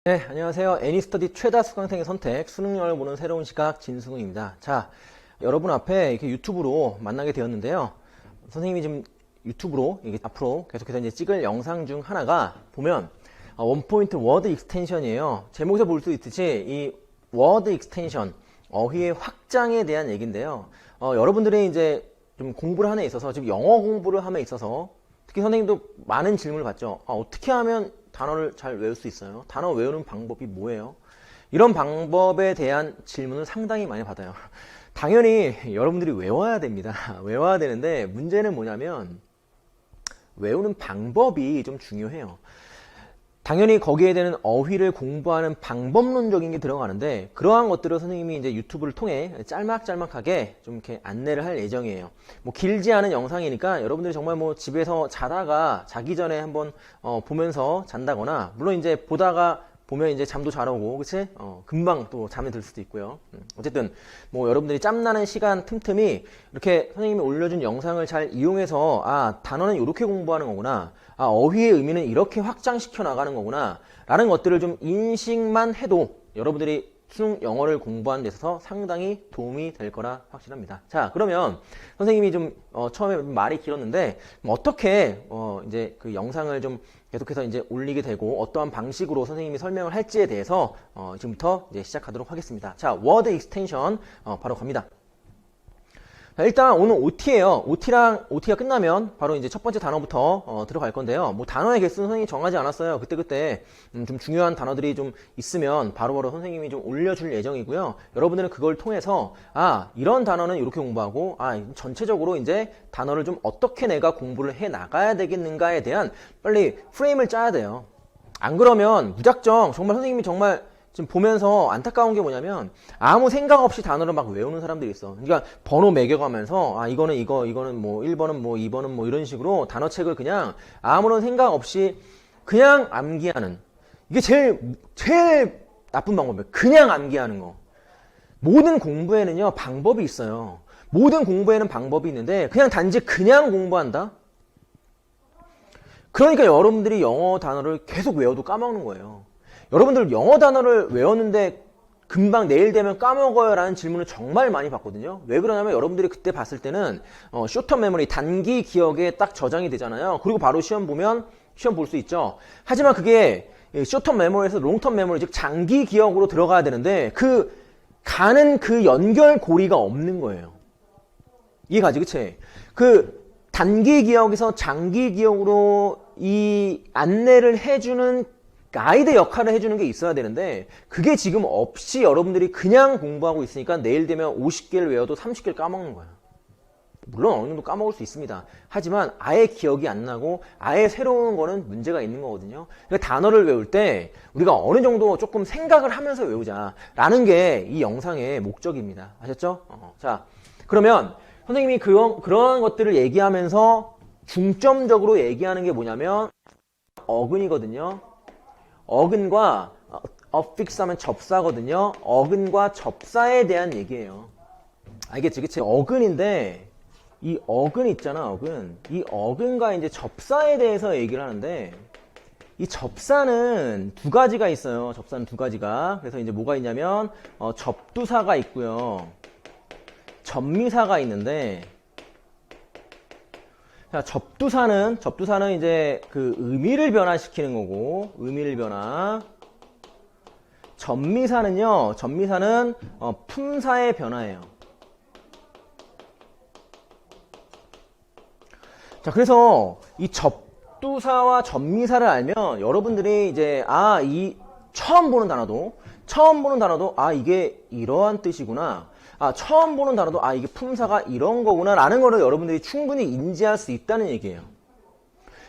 네, 안녕하세요. 애니스터디 최다 수강생의 선택, 수능력을 보는 새로운 시각 진승훈입니다. 자, 여러분 앞에 이렇게 유튜브로 만나게 되었는데요. 선생님이 지금 유튜브로 이게 앞으로 계속해서 이제 찍을 영상 중 하나가 보면 원포인트 워드 익스텐션이에요. 제목에서 볼 수 있듯이 이 워드 익스텐션, 어휘의 확장에 대한 얘기인데요. 여러분들이 이제 좀 공부를 하는 데 있어서, 지금 영어 공부를 함에 있어서 특히 선생님도 많은 질문을 받죠. 어떻게 하면 단어를 잘 외울 수 있어요? 단어 외우는 방법이 뭐예요? 이런 방법에 대한 질문을 상당히 많이 받아요. 당연히 여러분들이 외워야 됩니다. 외워야 되는데 문제는 뭐냐면 외우는 방법이 좀 중요해요. 당연히 거기에 대한 어휘를 공부하는 방법론적인 게 들어가는데 그러한 것들을 선생님이 이제 유튜브를 통해 짤막짤막하게 좀 이렇게 안내를 할 예정이에요. 뭐 길지 않은 영상이니까 여러분들이 정말 뭐 집에서 자다가 자기 전에 한번 보면서 잔다거나, 물론 이제 보다가 보면 이제 잠도 잘 오고, 그치? 금방 또 잠이 들 수도 있고요. 어쨌든, 뭐 여러분들이 짬나는 시간 틈틈이 이렇게 선생님이 올려준 영상을 잘 이용해서, 단어는 이렇게 공부하는 거구나. 어휘의 의미는 이렇게 확장시켜 나가는 거구나. 라는 것들을 좀 인식만 해도 여러분들이 수능 영어를 공부하는 데 있어서 상당히 도움이 될 거라 확신합니다. 자, 그러면 선생님이 좀 처음에 말이 길었는데 어떻게 이제 그 영상을 좀 계속해서 이제 올리게 되고 어떠한 방식으로 선생님이 설명을 할지에 대해서 지금부터 이제 시작하도록 하겠습니다. 자, 워드 익스텐션 바로 갑니다. 자, 일단 오늘 OT예요. OT가 끝나면 바로 이제 첫 번째 단어부터 들어갈 건데요. 뭐 단어의 개수는 선생님이 정하지 않았어요. 그때 좀 중요한 단어들이 좀 있으면 바로바로 선생님이 좀 올려줄 예정이고요. 여러분들은 그걸 통해서 이런 단어는 이렇게 공부하고 전체적으로 이제 단어를 좀 어떻게 내가 공부를 해 나가야 되겠는가에 대한 빨리 프레임을 짜야 돼요. 안 그러면 무작정 정말 선생님이 정말 지금 보면서 안타까운 게 뭐냐면 아무 생각 없이 단어를 막 외우는 사람들이 있어. 그러니까 번호 매겨가면서 이거는 이거는 뭐 1번은 뭐 2번은 뭐 이런 식으로 단어책을 그냥 아무런 생각 없이 그냥 암기하는, 이게 제일 나쁜 방법이에요. 그냥 암기하는 거. 모든 공부에는요 방법이 있어요. 모든 공부에는 방법이 있는데 그냥 단지 그냥 공부한다? 그러니까 여러분들이 영어 단어를 계속 외워도 까먹는 거예요. 여러분들 영어 단어를 외웠는데 금방 내일 되면 까먹어요 라는 질문을 정말 많이 받거든요. 왜 그러냐면 여러분들이 그때 봤을 때는 숏텀 메모리, 단기 기억에 딱 저장이 되잖아요. 그리고 바로 시험 보면 시험 볼 수 있죠. 하지만 그게 숏텀 메모리에서 롱텀 메모리, 즉 장기 기억으로 들어가야 되는데 가는 그 연결고리가 없는 거예요. 이해가지, 그치? 그 단기 기억에서 장기 기억으로 이 안내를 해주는 가이드 역할을 해주는 게 있어야 되는데 그게 지금 없이 여러분들이 그냥 공부하고 있으니까 내일 되면 50개를 외워도 30개를 까먹는 거야. 물론 어느 정도 까먹을 수 있습니다. 하지만 아예 기억이 안 나고 아예 새로운 거는 문제가 있는 거거든요. 그러니까 단어를 외울 때 우리가 어느 정도 조금 생각을 하면서 외우자라는 게 이 영상의 목적입니다. 아셨죠? 자, 그러면 선생님이 그런 것들을 얘기하면서 중점적으로 얘기하는 게 뭐냐면 어근이거든요. 어근과 affix 하면 접사거든요. 어근과 접사에 대한 얘기예요. 알겠지? 그치? 어근인데 이 어근 있잖아, 어근. 이 어근과 이제 접사에 대해서 얘기를 하는데 이 접사는 두 가지가 있어요. 접사는 두 가지가. 그래서 이제 뭐가 있냐면 접두사가 있고요. 접미사가 있는데, 자, 접두사는 이제 그 의미를 변화시키는 거고, 의미를 변화. 접미사는 품사의 변화예요. 자, 그래서 이 접두사와 접미사를 알면 여러분들이 이제 처음 보는 단어도 이게 이러한 뜻이구나. 처음 보는 단어도 이게 품사가 이런 거구나 라는 거를 여러분들이 충분히 인지할 수 있다는 얘기예요.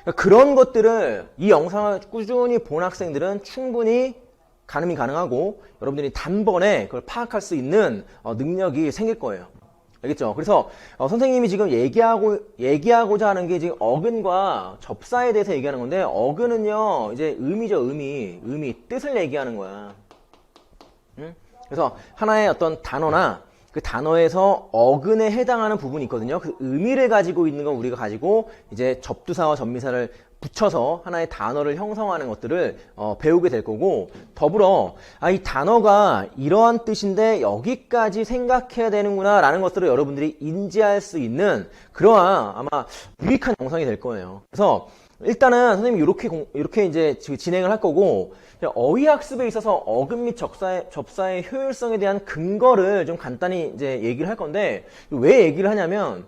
그러니까 그런 것들을 이 영상을 꾸준히 본 학생들은 충분히 가늠이 가능하고 여러분들이 단번에 그걸 파악할 수 있는 능력이 생길 거예요. 알겠죠? 그래서 선생님이 지금 얘기하고자 하는 게 지금 어근과 접사에 대해서 얘기하는 건데, 어근은요 이제 의미죠. 의미 뜻을 얘기하는 거야. 응? 그래서 하나의 어떤 단어나 그 단어에서 어근에 해당하는 부분이 있거든요. 그 의미를 가지고 있는 건 우리가 가지고 이제 접두사와 접미사를 붙여서 하나의 단어를 형성하는 것들을 배우게 될 거고, 더불어 이 단어가 이러한 뜻인데 여기까지 생각해야 되는구나 라는 것들을 여러분들이 인지할 수 있는 그러한 아마 유익한 영상이 될 거예요. 그래서 일단은 선생님이 이렇게 이제 진행을 할 거고, 어휘학습에 있어서 어근 및 접사의 효율성에 대한 근거를 좀 간단히 이제 얘기를 할 건데, 왜 얘기를 하냐면,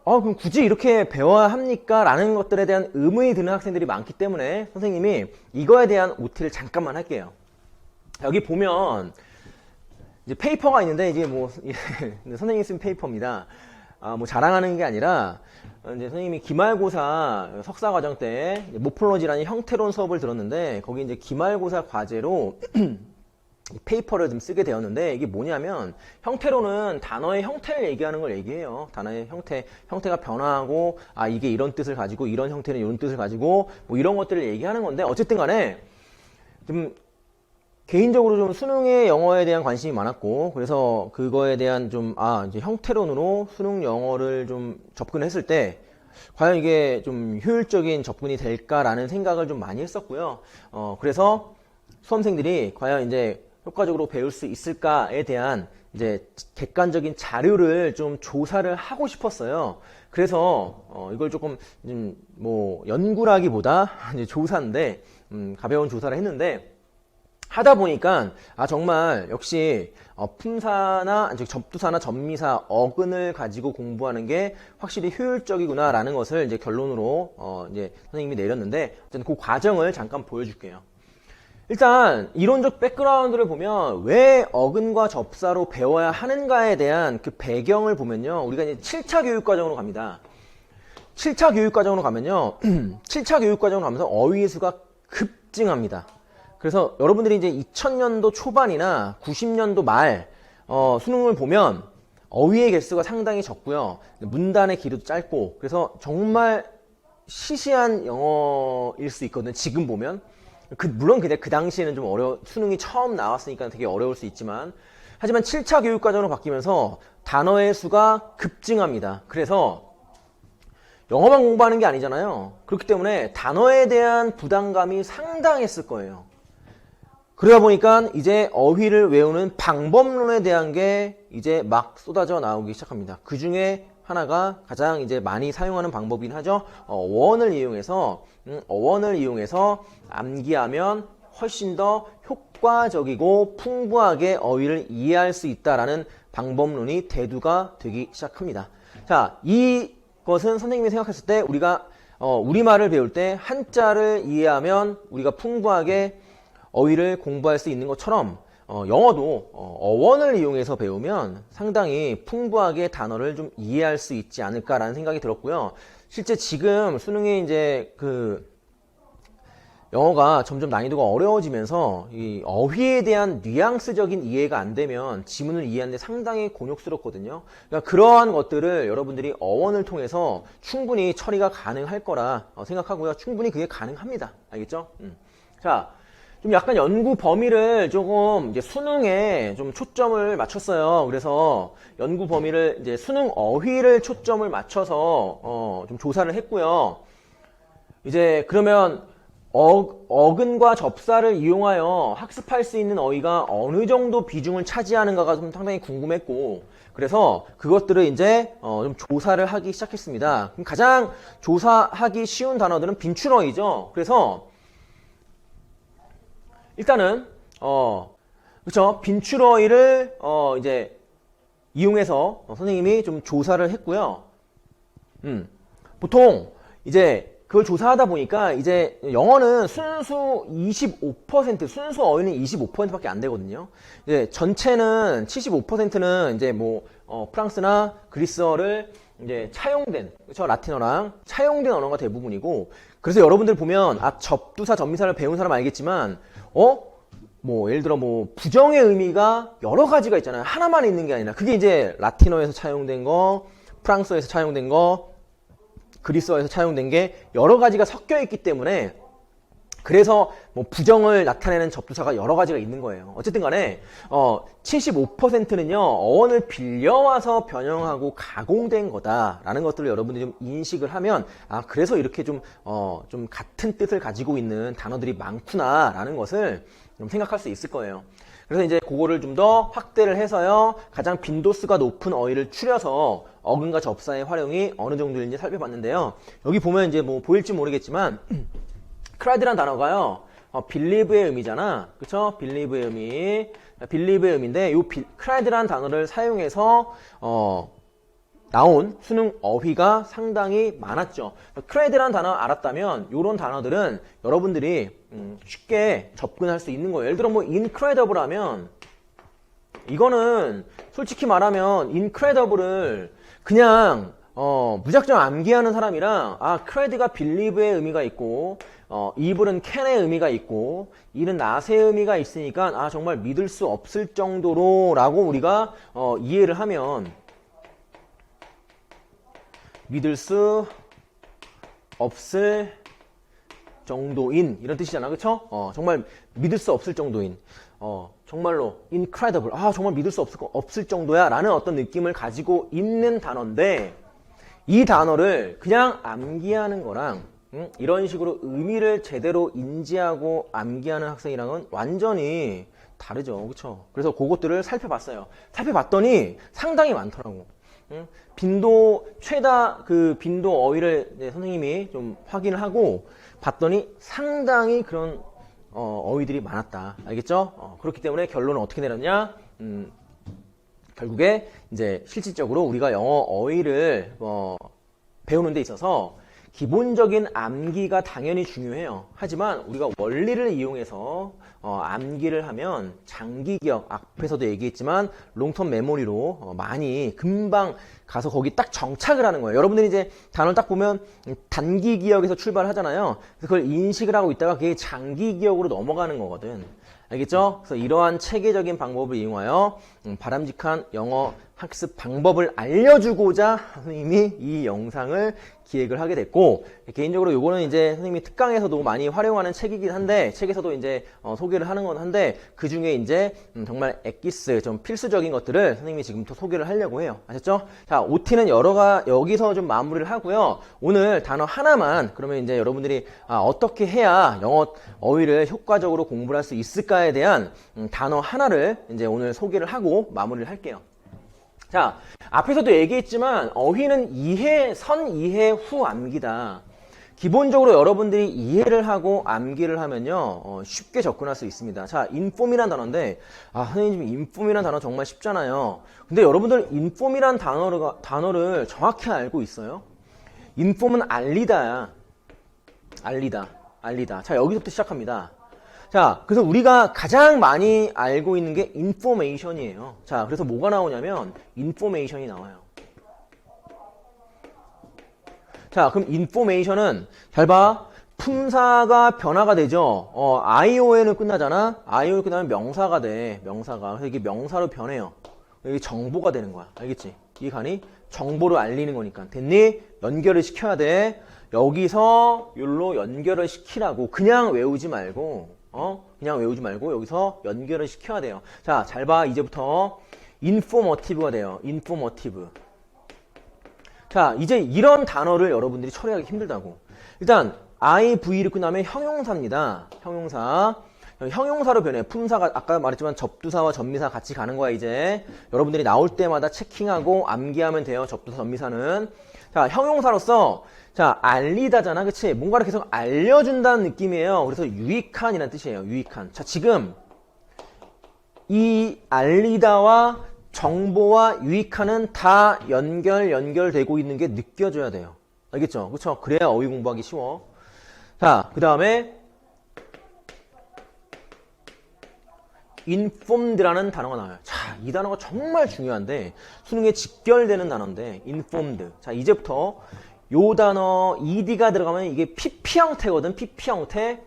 그럼 굳이 이렇게 배워야 합니까? 라는 것들에 대한 의문이 드는 학생들이 많기 때문에 선생님이 이거에 대한 OT를 잠깐만 할게요. 여기 보면 이제 페이퍼가 있는데, 이제 뭐 선생님이 쓴 페이퍼입니다. 뭐 자랑하는 게 아니라, 이제 선생님이 기말고사 석사과정 때 모폴로지라는 형태론 수업을 들었는데, 거기 이제 기말고사 과제로 페이퍼를 좀 쓰게 되었는데, 이게 뭐냐면 형태론은 단어의 형태를 얘기하는 걸 얘기해요. 단어의 형태가 변화하고, 이게 이런 뜻을 가지고, 이런 형태는 이런 뜻을 가지고, 뭐 이런 것들을 얘기하는 건데, 어쨌든 간에 좀 개인적으로 좀 수능의 영어에 대한 관심이 많았고, 그래서 그거에 대한 좀 이제 형태론으로 수능 영어를 좀 접근했을 때 과연 이게 좀 효율적인 접근이 될까라는 생각을 좀 많이 했었고요. 그래서 수험생들이 과연 이제 효과적으로 배울 수 있을까에 대한 이제 객관적인 자료를 좀 조사를 하고 싶었어요. 그래서 이걸 조금 뭐 연구라기보다 이제 조사인데, 가벼운 조사를 했는데, 하다 보니까 정말 역시 품사나 접두사나 접미사 어근을 가지고 공부하는 게 확실히 효율적이구나라는 것을 이제 결론으로 이제 선생님이 내렸는데, 그 과정을 잠깐 보여줄게요. 일단 이론적 백그라운드를 보면 왜 어근과 접사로 배워야 하는가에 대한 그 배경을 보면요, 우리가 이제 7차 교육과정으로 갑니다. 7차 교육과정으로 가면요, 7차 교육과정으로 가면서 어휘의 수가 급증합니다. 그래서 여러분들이 이제 2000년도 초반이나 90년도 말 수능을 보면 어휘의 개수가 상당히 적고요, 문단의 길이도 짧고, 그래서 정말 시시한 영어일 수 있거든요. 지금 보면 물론 근데 그 당시에는 좀 수능이 처음 나왔으니까 되게 어려울 수 있지만, 하지만 7차 교육과정으로 바뀌면서 단어의 수가 급증합니다. 그래서 영어만 공부하는 게 아니잖아요. 그렇기 때문에 단어에 대한 부담감이 상당했을 거예요. 그러다 보니까 이제 어휘를 외우는 방법론에 대한 게 이제 막 쏟아져 나오기 시작합니다. 그 중에 하나가 가장 이제 많이 사용하는 방법이긴 하죠. 어원을 이용해서 암기하면 훨씬 더 효과적이고 풍부하게 어휘를 이해할 수 있다라는 방법론이 대두가 되기 시작합니다. 자, 이것은 선생님이 생각했을 때 우리가 우리말을 배울 때 한자를 이해하면 우리가 풍부하게 어휘를 공부할 수 있는 것처럼 영어도 어원을 이용해서 배우면 상당히 풍부하게 단어를 좀 이해할 수 있지 않을까라는 생각이 들었고요. 실제 지금 수능에 이제 영어가 점점 난이도가 어려워지면서 이 어휘에 대한 뉘앙스적인 이해가 안 되면 지문을 이해하는데 상당히 곤욕스럽거든요. 그러니까 그러한 것들을 여러분들이 어원을 통해서 충분히 처리가 가능할 거라 생각하고요. 충분히 그게 가능합니다. 알겠죠? 자, 좀 약간 연구 범위를 조금 이제 수능에 좀 초점을 맞췄어요. 그래서 연구 범위를 이제 수능 어휘를 초점을 맞춰서 좀 조사를 했고요. 이제 그러면 어근과 접사를 이용하여 학습할 수 있는 어휘가 어느 정도 비중을 차지하는가가 좀 상당히 궁금했고, 그래서 그것들을 이제 좀 조사를 하기 시작했습니다. 그럼 가장 조사하기 쉬운 단어들은 빈출어이죠. 그래서 일단은 그렇죠, 빈출어휘를 이제 이용해서 선생님이 좀 조사를 했고요. 보통 이제 그걸 조사하다 보니까 이제 영어는 순수 25%, 순수 어휘는 25%밖에 안 되거든요. 이제 전체는 75%는 이제 뭐 프랑스나 그리스어를 이제 차용된, 그렇죠, 라틴어랑 차용된 언어가 대부분이고, 그래서 여러분들 보면 접두사, 접미사를 배운 사람 알겠지만 뭐 예를 들어 뭐 부정의 의미가 여러 가지가 있잖아요. 하나만 있는 게 아니라 그게 이제 라틴어에서 차용된 거, 프랑스어에서 차용된 거, 그리스어에서 차용된 게 여러 가지가 섞여 있기 때문에 그래서 뭐 부정을 나타내는 접두사가 여러 가지가 있는 거예요. 어쨌든 간에 75%는요 어원을 빌려와서 변형하고 가공된 거다라는 것들을 여러분들이 좀 인식을 하면 그래서 이렇게 좀 같은 뜻을 가지고 있는 단어들이 많구나라는 것을 좀 생각할 수 있을 거예요. 그래서 이제 그거를 좀 더 확대를 해서요 가장 빈도수가 높은 어휘를 추려서 어근과 접사의 활용이 어느 정도인지 살펴봤는데요. 여기 보면 이제 뭐 보일지 모르겠지만 cried라는 단어가요 believe의 의미잖아, 그쵸? believe의 의미인데 요 cried라는 단어를 사용해서 나온 수능 어휘가 상당히 많았죠. cried라는 단어 알았다면 이런 단어들은 여러분들이 쉽게 접근할 수 있는 거예요. 예를 들어 뭐 incredible 하면 이거는 솔직히 말하면 incredible을 그냥 무작정 암기하는 사람이랑 cred가 believe의 의미가 있고 evil은 can의 의미가 있고 이는 not의 의미가 있으니까 정말 믿을 수 없을 정도로 라고 우리가 이해를 하면 믿을 수 없을 정도인 이런 뜻이잖아, 그쵸? 정말 믿을 수 없을 정도인 정말로 incredible 정말 믿을 수 없을 정도야 라는 어떤 느낌을 가지고 있는 단어인데 이 단어를 그냥 암기하는 거랑 이런 식으로 의미를 제대로 인지하고 암기하는 학생이랑은 완전히 다르죠, 그쵸? 그래서 그것들을 살펴봤어요. 살펴봤더니 상당히 많더라고. 빈도 최다 그 빈도 어휘를 선생님이 좀 확인을 하고 봤더니 상당히 그런 어휘들이 많았다. 알겠죠? 그렇기 때문에 결론은 어떻게 내렸냐? 결국에 이제 실질적으로 우리가 영어 어휘를 배우는 데 있어서 기본적인 암기가 당연히 중요해요. 하지만 우리가 원리를 이용해서 암기를 하면 장기 기억, 앞에서도 얘기했지만 롱텀 메모리로 많이 금방 가서 거기 딱 정착을 하는 거예요. 여러분들이 이제 단어를 딱 보면 단기 기억에서 출발하잖아요. 그래서 그걸 인식을 하고 있다가 그게 장기 기억으로 넘어가는 거거든. 알겠죠? 그래서 이러한 체계적인 방법을 이용하여 바람직한 영어 학습 방법을 알려주고자 선생님이 이 영상을 기획을 하게 됐고, 개인적으로 요거는 이제 선생님이 특강에서도 많이 활용하는 책이긴 한데, 책에서도 이제 소개를 하는 건 한데, 그 중에 이제 정말 엑기스, 좀 필수적인 것들을 선생님이 지금부터 소개를 하려고 해요. 아셨죠? 자, OT는 여기서 좀 마무리를 하고요. 오늘 단어 하나만, 그러면 이제 여러분들이 어떻게 해야 영어 어휘를 효과적으로 공부를 할 수 있을까에 대한 단어 하나를 이제 오늘 소개를 하고 마무리를 할게요. 자, 앞에서도 얘기했지만 어휘는 선 이해 후 암기다. 기본적으로 여러분들이 이해를 하고 암기를 하면요 쉽게 접근할 수 있습니다. 자, inform이란 단어인데 선생님 inform이란 단어 정말 쉽잖아요. 근데 여러분들 inform이란 단어를 정확히 알고 있어요? inform은 알리다야. 알리다. 자, 여기서부터 시작합니다. 자, 그래서 우리가 가장 많이 알고 있는 게 information이에요. 자, 그래서 뭐가 나오냐면 information이 나와요. 자, 그럼 information은 잘 봐. 품사가 변화가 되죠. ION을 끝나잖아. ION 끝나면 명사가 돼. 명사가. 그래서 이게 명사로 변해요. 이게 정보가 되는 거야. 알겠지? 이게 가니? 정보를 알리는 거니까. 됐니? 연결을 시켜야 돼. 여기서 여기로 연결을 시키라고. 그냥 외우지 말고 여기서 연결을 시켜야 돼요. 자, 잘 봐. 이제부터 informative가 돼요. informative. 자, 이제 이런 단어를 여러분들이 처리하기 힘들다고. 일단 IV를 끝나면 형용사입니다. 형용사로 변해. 품사가 아까 말했지만 접두사와 전미사 같이 가는 거야. 이제 여러분들이 나올 때마다 체킹하고 암기하면 돼요. 접두사, 전미사는. 자, 형용사로서 자, 알리다잖아. 그치? 뭔가를 계속 알려준다는 느낌이에요. 그래서 유익한이라는 뜻이에요. 유익한. 자, 지금 이 알리다와 정보와 유익한은 다 연결되고 있는 게 느껴져야 돼요. 알겠죠? 그쵸? 그래야 어휘 공부하기 쉬워. 자, 그 다음에 informed라는 단어가 나와요. 자, 이 단어가 정말 중요한데 수능에 직결되는 단어인데 informed. 자, 이제부터 요 단어 ed가 들어가면 이게 PP 형태거든. PP 형태.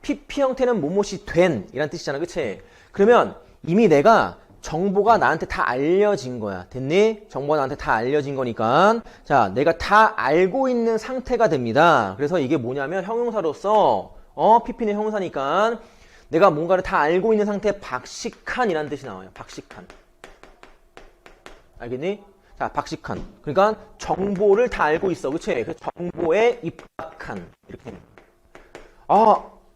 PP 형태는 뭐뭐이 된 이란 뜻이잖아. 그치? 그러면 이미 내가 정보가 나한테 다 알려진 거야. 됐니? 정보가 나한테 다 알려진 거니까. 자, 내가 다 알고 있는 상태가 됩니다. 그래서 이게 뭐냐면 형용사로서 PP는 형사니까 내가 뭔가를 다 알고 있는 상태에 박식한이라는 뜻이 나와요. 박식한. 알겠니? 자, 박식한. 그러니까 정보를 다 알고 있어. 그치? 그 정보에 입각한. 이렇게.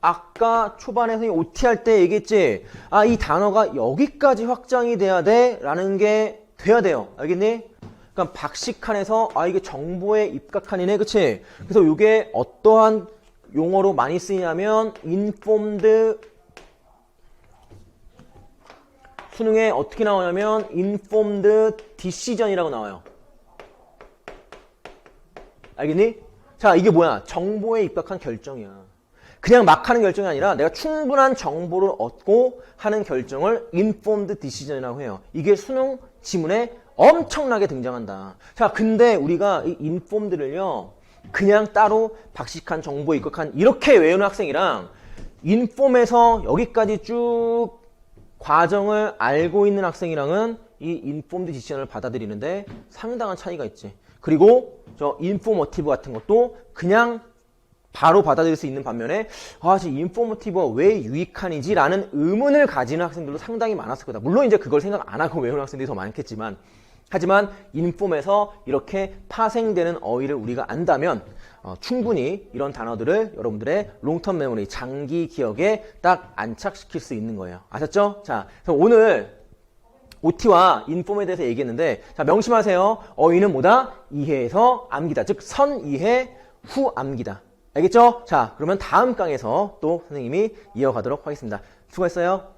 아까 초반에 선생님 OT 할 때 얘기했지? 이 단어가 여기까지 확장이 돼야 돼? 라는 게 돼야 돼요. 알겠니? 그러니까 박식한에서 이게 정보에 입각한이네. 그치? 그래서 이게 어떠한 용어로 많이 쓰이냐면 informed 수능에 어떻게 나오냐면 informed decision이라고 나와요. 알겠니? 자, 이게 뭐야? 정보에 입각한 결정이야. 그냥 막 하는 결정이 아니라 내가 충분한 정보를 얻고 하는 결정을 informed decision이라고 해요. 이게 수능 지문에 엄청나게 등장한다. 자, 근데 우리가 이 informed를요, 그냥 따로 박식한 정보에 입각한 이렇게 외우는 학생이랑 inform에서 여기까지 쭉 과정을 알고 있는 학생이랑은 이 informed decision을 받아들이는데 상당한 차이가 있지. 그리고 저 informative 같은 것도 그냥 바로 받아들일 수 있는 반면에 지금 informative가 왜 유익한이지? 라는 의문을 가지는 학생들도 상당히 많았을 거다. 물론 이제 그걸 생각 안 하고 외우는 학생들이 더 많겠지만, 하지만 인폼에서 이렇게 파생되는 어휘를 우리가 안다면 충분히 이런 단어들을 여러분들의 롱텀 메모리, 장기 기억에 딱 안착시킬 수 있는 거예요. 아셨죠? 자, 그래서 오늘 OT와 인폼에 대해서 얘기했는데, 자, 명심하세요. 어휘는 뭐다? 이해에서 암기다. 즉, 선이해, 후암기다. 알겠죠? 자, 그러면 다음 강에서 또 선생님이 이어가도록 하겠습니다. 수고했어요.